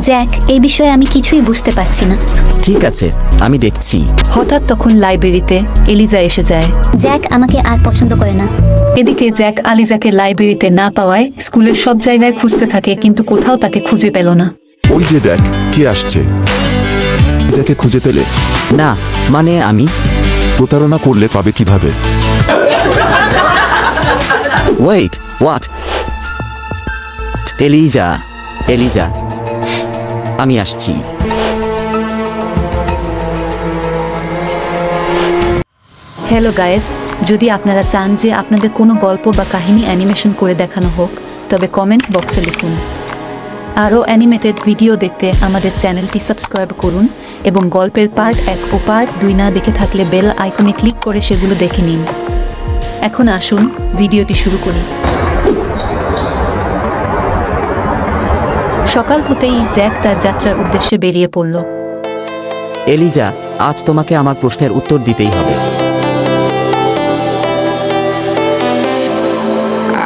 Jack, এই বিষয়ে আমি কিছুই বুঝতে পারছি না। ঠিক আছে, আমি দেখছি। হঠাৎ তখন লাইব্রেরিতে এলিজা এসে যায়। জ্যাক আমাকে আর পছন্দ করে না। এদিকে জ্যাক আলিজাকে লাইব্রেরিতে না পাওয়ায় স্কুলের সব জায়গায় খুঁজতে থাকে, কিন্তু কোথাও তাকে খুঁজে পেল না। ওই যে দেখ কে আসছে। যাকে খুঁজে পেলে? না, মানে আমি প্রতারণা করলে পাবে কিভাবে? Wait, what? এলিজা, এলিজা, আমি আসছি। হ্যালো গাইস, যদি আপনারা চান যে আপনাদের কোনো গল্প বা কাহিনী অ্যানিমেশন করে দেখানো হোক, তবে কমেন্ট বক্সে লিখুন। আরও অ্যানিমেটেড ভিডিও দেখতে আমাদের চ্যানেলটি সাবস্ক্রাইব করুন এবং গল্পের পার্ট 1 ও পার্ট 2 না দেখে থাকলে বেল আইকনে ক্লিক করে সেগুলো দেখে নিন। এখন আসুন ভিডিওটি শুরু করি। সকাল হতেই জ্যাক তার যাত্রার উদ্দেশ্যে বেরিয়ে পড়ল। এলিজা, আজ তোমাকে আমার প্রশ্নের উত্তর দিতেই হবে।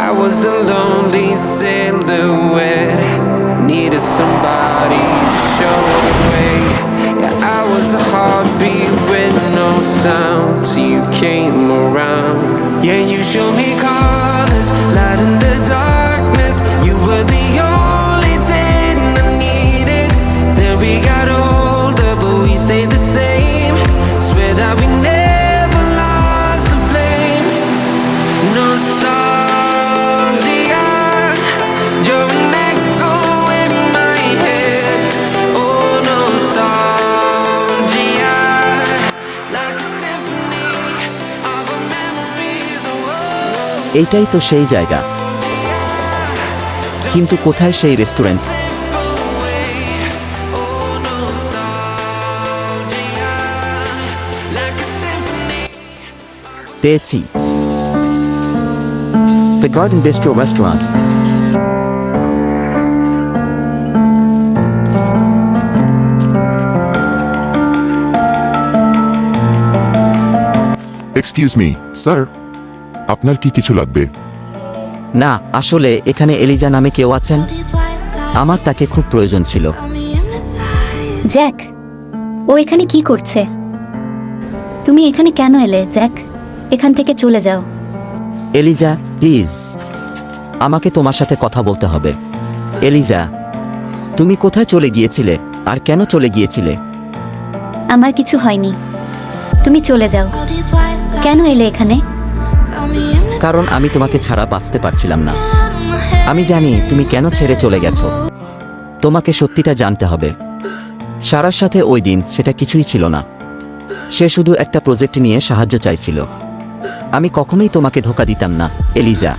I was a lonely silhouette, needed somebody to show the way. Yeah, I was a heartbeat with no sound till you came around. Yeah, you showed me colors, light in the darkness. You were the only thing I needed. Then we got older, but we stayed the same. Swear that we never lost the flame. Nostalgia, you're an echo in my head. Oh, nostalgia, like a symphony of our memories. এইটাই তো সেই জায়গা, কিন্তু কোথায় সেই restaurant? পেয়েছি, The Garden Bistro Restaurant. Excuse me sir, আপনার কি কিছু লাগবে? না, আসলে এখানে এলিজা নামে কেউ আছেন? আমার তাকে খুব প্রয়োজন ছিল। জ্যাক, ও এখানে কি করছে? তুমি এখানে কেন এলে জ্যাক? এখান থেকে চলে যাও। এলিজা, প্লিজ, আমাকে তোমার সাথে কথা বলতে হবে। এলিজা, তুমি কোথায় চলে গিয়েছিলে আর কেন চলে গিয়েছিলে? আমার কিছু হয়নি, তুমি চলে যাও। কেন এলে এখানে? কারণ আমি তোমাকে ছাড়া বাঁচতে পারছিলাম না। আমি জানি তুমি কেন ছেড়ে চলে গেছো। তোমাকে সত্যিটা জানতে হবে। সারার সাথে ওই দিন সেটা কিছুই ছিল না। সে শুধু একটা প্রজেক্ট নিয়ে সাহায্য চাইছিল। আমি কখনোই তোমাকে ধোঁকা দিতাম না, এলিজা।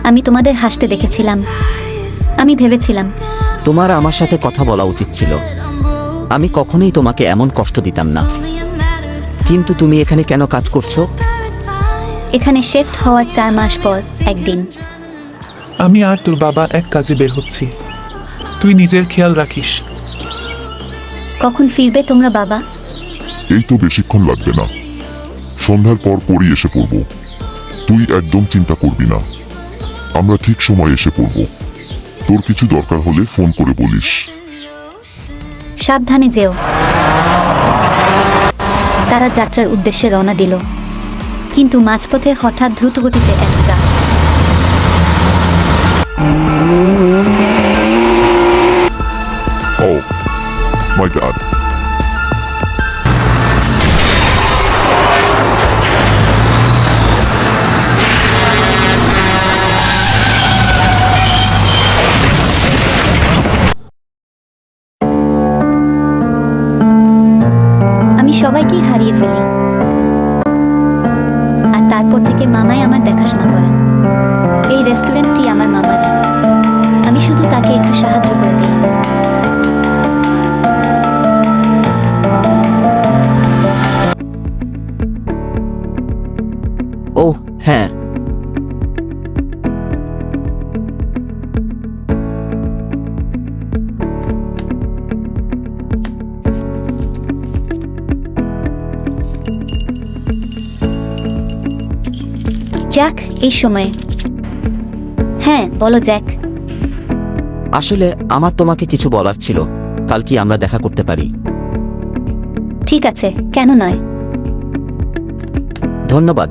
আমি তোমাদের হাসতে দেখেছিলাম। আমি ভেবেছিলাম তোমার আমার সাথে কথা বলা উচিত ছিল। আমি কখনোই তোমাকে এমন কষ্ট দিতাম না। কিন্তু তুমি এখানে কেন কাজ করছো? এখানে শিফট হওয়ার 4 মাস পর একদিন। আমি আর তোর বাবা এক কাজে বের হচ্ছি, তুই নিজের খেয়াল রাখিস। কখন ফিরবে তোমরা বাবা? এই তো বেশিক্ষণ লাগবে না, সন্ধ্যার পর পরই এসে পড়ব। তুই একদম চিন্তা করবি না, আমরা ঠিক সময় এসে পড়ব। তোর কিছু দরকার হলে ফোন করে বলিস। সাবধানে যেও। তারা যাত্রার উদ্দেশ্যে রওনা দিল, কিন্তু মাঝপথে হঠাৎ দ্রুতগতিতে এক ট্রাক। Oh my God! আমি সবাইকেই হারিয়ে ফেলি, আর তারপর থেকে মামাই আমার দেখাশোনা করেন। এই রেস্টুরেন্টটি আমার মামারই, আমি শুধু তাকে একটু সাহায্য করে দিই। ও হ্যাঁ, জ্যাক, এই সময়ে। হ্যাঁ বলো জ্যাক। আসলে আমার তোমাকে কিছু বলার ছিল। কাল কি আমরা দেখা করতে পারি? ঠিক আছে, কেন নয়। ধন্যবাদ।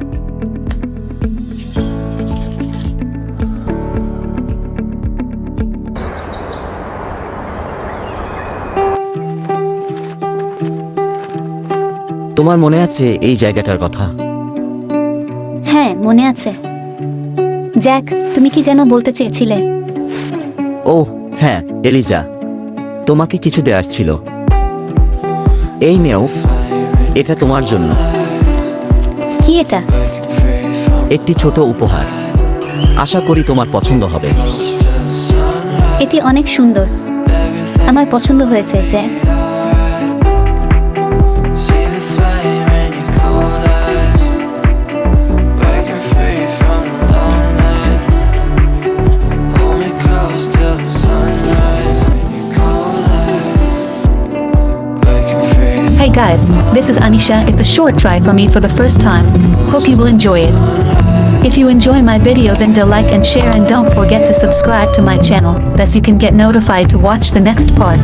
তোমার মনে আছে এই জায়গাটার কথা? হ্যাঁ, মনে আছে। জ্যাক, তুমি কি যেন বলতে চেয়েছিলে? ও হ্যাঁ, এলিজা, তোমাকে কিছু দেওয়ার ছিল। এই নেও, এটা তোমার জন্য। কি এটা? একটি ছোট উপহার। আশা করি তোমার পছন্দ হবে। এটি অনেক সুন্দর। আমার পছন্দ হয়েছে, Jack. See the flame in your cold eyes, breaking free from the long night. Hold me close till the sunrise in your cold eyes, breaking free. Hey guys, this is Anisha. It's a short try for me for the first time. Hope you will enjoy it. If you enjoy my video, then do like and share, and don't forget to subscribe to my channel, thus you can get notified to watch the next part.